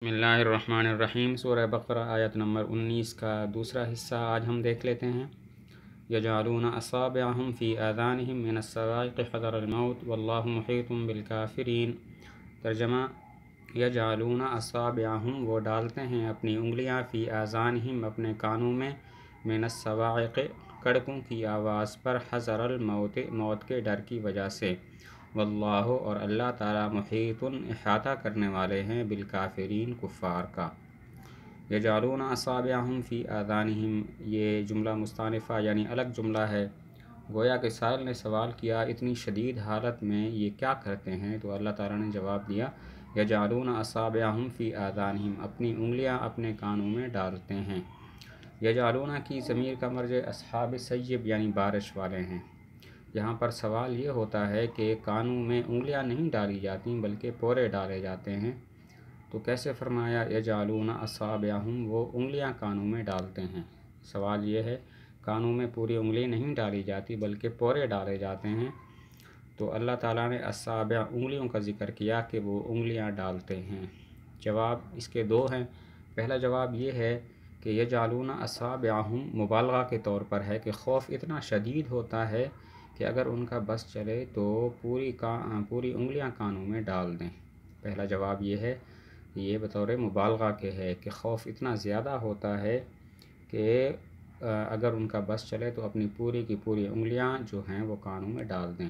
بسم اللہ الرحمن الرحیم۔ سورہ بقرہ آیت نمبر 19 کا دوسرا حصہ آج ہم دیکھ لیتے ہیں۔ یجعلون اصابعہم فی آذانہم من الصواعق حذر الموت واللہ محیط بالکافرین۔ ترجمہ: یجعلون اصابعہم، وہ ڈالتے ہیں اپنی انگلیاں، فی آذانہم، اپنے کانوں میں، من الصواعق، کڑکوں کی آواز پر، حذر الموت، موت کے ڈر کی وجہ سے، واللہ، اور اللہ تعالیٰ، محیط، احاطہ کرنے والے ہیں، بالکافرین، کفار کا۔ یجعلون اصابعہم فی آذانہم، یہ جملہ مستانفہ یعنی الگ جملہ ہے۔ گویا کہ سائل نے سوال کیا اتنی شدید حالت میں یہ کیا کرتے ہیں، تو اللہ تعالیٰ نے جواب دیا یجعلون اصابعہم فی آذانہم، اپنی انگلیاں اپنے کانوں میں ڈالتے ہیں۔ یجعلون کی ضمیر کا مرجع اصحاب سیب یعنی بارش والے ہیں۔ یہاں پر سوال یہ ہوتا ہے کہ کانوں میں انگلیاں نہیں ڈالی جاتی بلکہ پورے ڈالے جاتے ہیں، تو کیسے فرمایا یجعلون اصابعہم، وہ انگلیاں کانوں میں ڈالتے ہیں؟ سوال یہ ہے، کانوں میں پوری انگلی نہیں ڈالی جاتی بلکہ پورے ڈالے جاتے ہیں، تو اللہ تعالیٰ نے اصابع، انگلیوں کا ذکر کیا کہ وہ انگلیاں ڈالتے ہیں۔ جواب اس کے دو ہیں۔ پہلا جواب یہ ہے کہ یجعلون اصابعہم مبالغہ کے طور پر ہے کہ خوف اتنا شدید ہوتا ہے کہ اگر ان کا بس چلے تو پوری انگلیاں کانوں میں ڈال دیں۔ پہلا جواب یہ ہے، یہ بطور مبالغہ کے ہے کہ خوف اتنا زیادہ ہوتا ہے کہ اگر ان کا بس چلے تو اپنی پوری کی پوری انگلیاں جو ہیں وہ کانوں میں ڈال دیں۔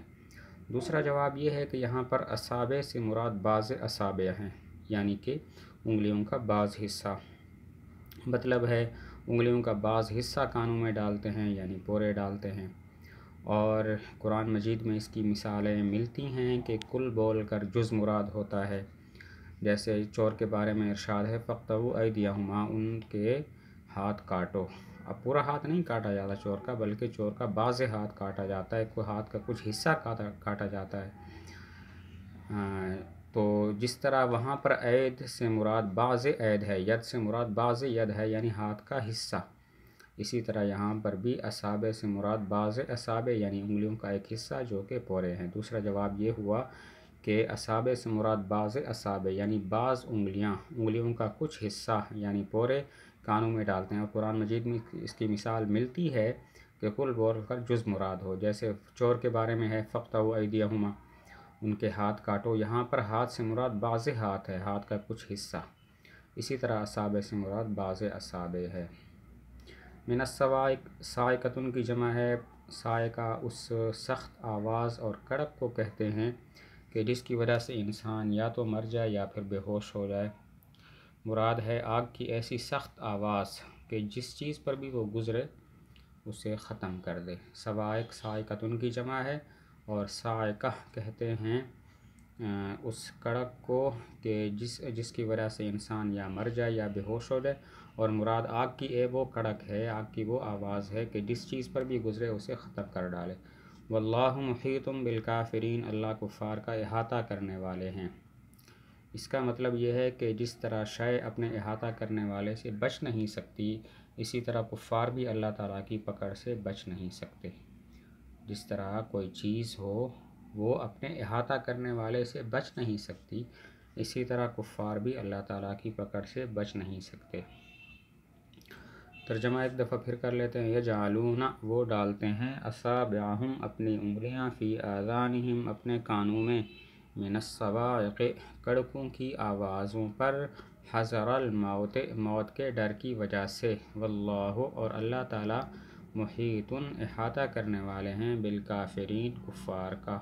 دوسرا جواب یہ ہے کہ یہاں پر اصابع سے مراد بعض اصابع ہیں، یعنی کہ انگلیوں کا بعض حصہ، مطلب ہے انگلیوں کا بعض حصہ کانوں میں ڈالتے ہیں یعنی پورے ڈالتے ہیں۔ اور قرآن مجید میں اس کی مثالیں ملتی ہیں کہ کل بول کر جز مراد ہوتا ہے، جیسے چور کے بارے میں ارشاد ہے فَاقْطَعُوا أَيْدِيَهُمَا، ان کے ہاتھ کاٹو۔ اب پورا ہاتھ نہیں کاٹا جاتا چور کا، بلکہ چور کا بعض ہاتھ کاٹا جاتا ہے، کوئی ہاتھ کا کچھ حصہ کاٹا جاتا ہے۔ تو جس طرح وہاں پر عید سے مراد بعض عید ہے، ید سے مراد بعض ید ہے یعنی ہاتھ کا حصہ، اسی طرح یہاں پر بھی اصابع سے مراد بعض اصابع یعنی انگلیوں کا ایک حصہ جو کہ پورے ہیں۔ دوسرا جواب یہ ہوا کہ اصابع سے مراد بعض اصابع یعنی بعض انگلیوں کا کچھ حصہ یعنی پورے کانوں میں ڈالتے ہیں، اور قرآن مجید میں اس کی مثال ملتی ہے کہ کل بول کر جز مراد ہو، جیسے چور کے بارے میں ہے فَاقْطَعُوا أَيْدِيَهُمَا، ان کے ہاتھ کاٹو۔ یہاں پر ہاتھ سے مراد بعض ہاتھ ہے، ہاتھ کا کچھ حصہ، اسی طرح اصابع سے مراد بعض اصابع ہے۔ من الصواعق، صاعقۃ کی جمع ہے، صاعقہ اس سخت آواز اور کڑک کو کہتے ہیں کہ جس کی وجہ سے انسان یا تو مر جائے یا پھر بے ہوش ہو جائے۔ مراد ہے آگ کی ایسی سخت آواز کہ جس چیز پر بھی وہ گزرے اسے ختم کر دے۔ صواعق صاعقۃ کی جمع ہے، اور صاعقہ کہتے ہیں اس کڑک کو کہ جس کی وجہ سے انسان یا مر جائے یا بے ہوش ہو جائے، اور مراد آگ کی وہ کڑک ہے، آگ کی وہ آواز ہے کہ جس چیز پر بھی گزرے اسے ختم کر ڈالے۔ واللہ محیط بالکافرین، اللہ کفار کا احاطہ کرنے والے ہیں۔ اس کا مطلب یہ ہے کہ جس طرح شے اپنے احاطہ کرنے والے سے بچ نہیں سکتی، اسی طرح کفار بھی اللہ تعالیٰ کی پکڑ سے بچ نہیں سکتے۔ جس طرح کوئی چیز ہو وہ اپنے احاطہ کرنے والے سے بچ نہیں سکتی، اسی طرح کفار بھی اللہ تعالیٰ کی پکڑ سے بچ نہیں سکتے۔ ترجمہ ایک دفعہ پھر کر لیتے ہیں۔ یجعلون، وہ ڈالتے ہیں، اصابعہم، اپنی انگلیاں، فی آذانہم، اپنے کانوں میں، من الصواعق، کڑکوں کی آوازوں پر، حذر الموت، موت کے ڈر کی وجہ سے، واللہ، اور اللہ تعالیٰ، محیط، احاطہ کرنے والے ہیں، بالکافرین، کفار کا۔